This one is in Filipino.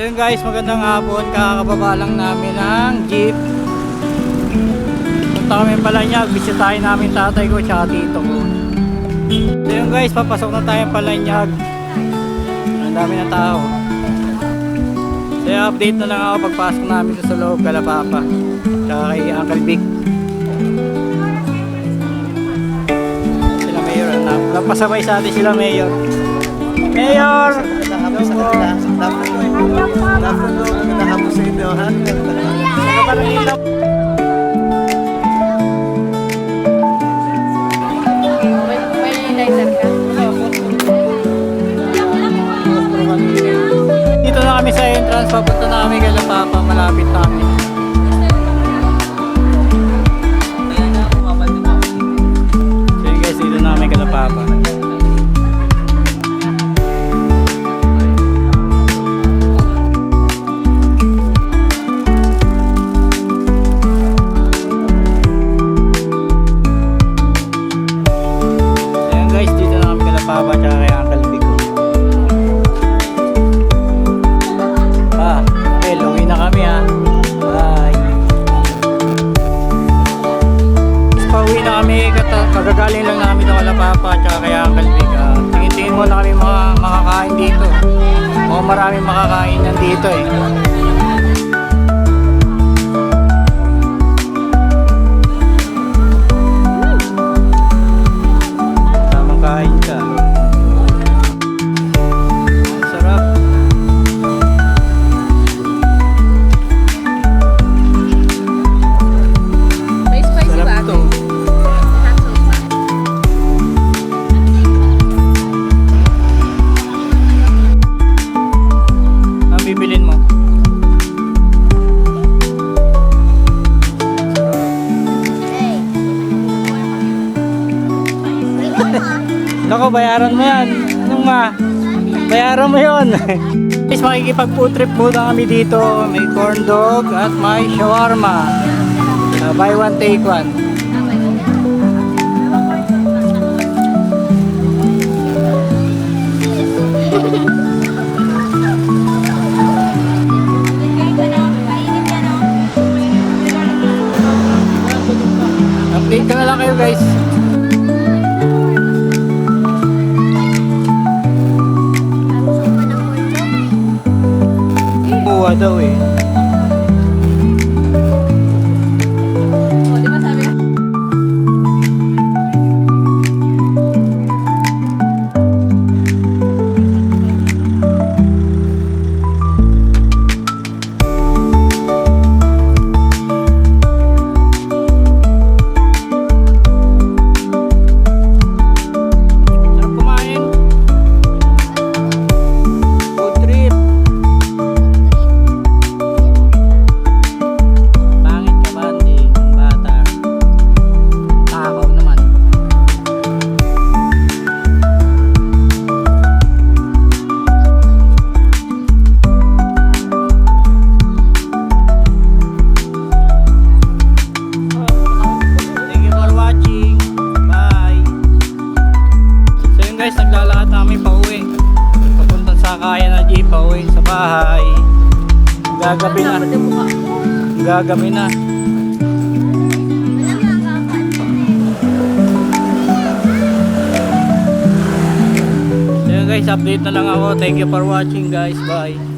Ayun guys, magandang hapon. Kakababa lang namin ng jeep. Punta kami Palanyag. Bisitahin namin tatay ko tsaka tito ko. Ayun guys, papasok na tayo Palanyag. Ang dami na tao. So update na lang ako pagpasok namin sa loob kala Papa tsaka kay Uncle Vic. Sila Mayor na. Napasabay sa atin sila Mayor. Mayor! Nakapos sa inyo, ha? May lighter ka? Dito na kami sa entrance, papunta na kami kay Papa, malapit na kami. So yun guys, dito na kami kay Papa. Papa tsaka kay Uncle Vic. Uwi na kami ha. Bye. Pauwi na kami, kagagaling lang namin ng kala Papa tsaka kay Uncle Vic. Tingin-tingin mo na kami makakain dito. Maraming makakain nandito eh. Tamang kain ka. Bibilin mo. Nako, bayaran mo yan. Anong bayaran mo yun. Guys, makikipag-food trip muna kami dito. May corn dog at may shawarma. Buy one, take one. Update ka na lang kayo guys. Buwa daw eh. Di ba sabi? Guys, naglalakad namin pa uwi. Papunta sa kaya na jeep pa uwi sa bahay. Gagabi na. Gagabi na. So yun guys, update na lang ako. Thank you for watching guys. Bye.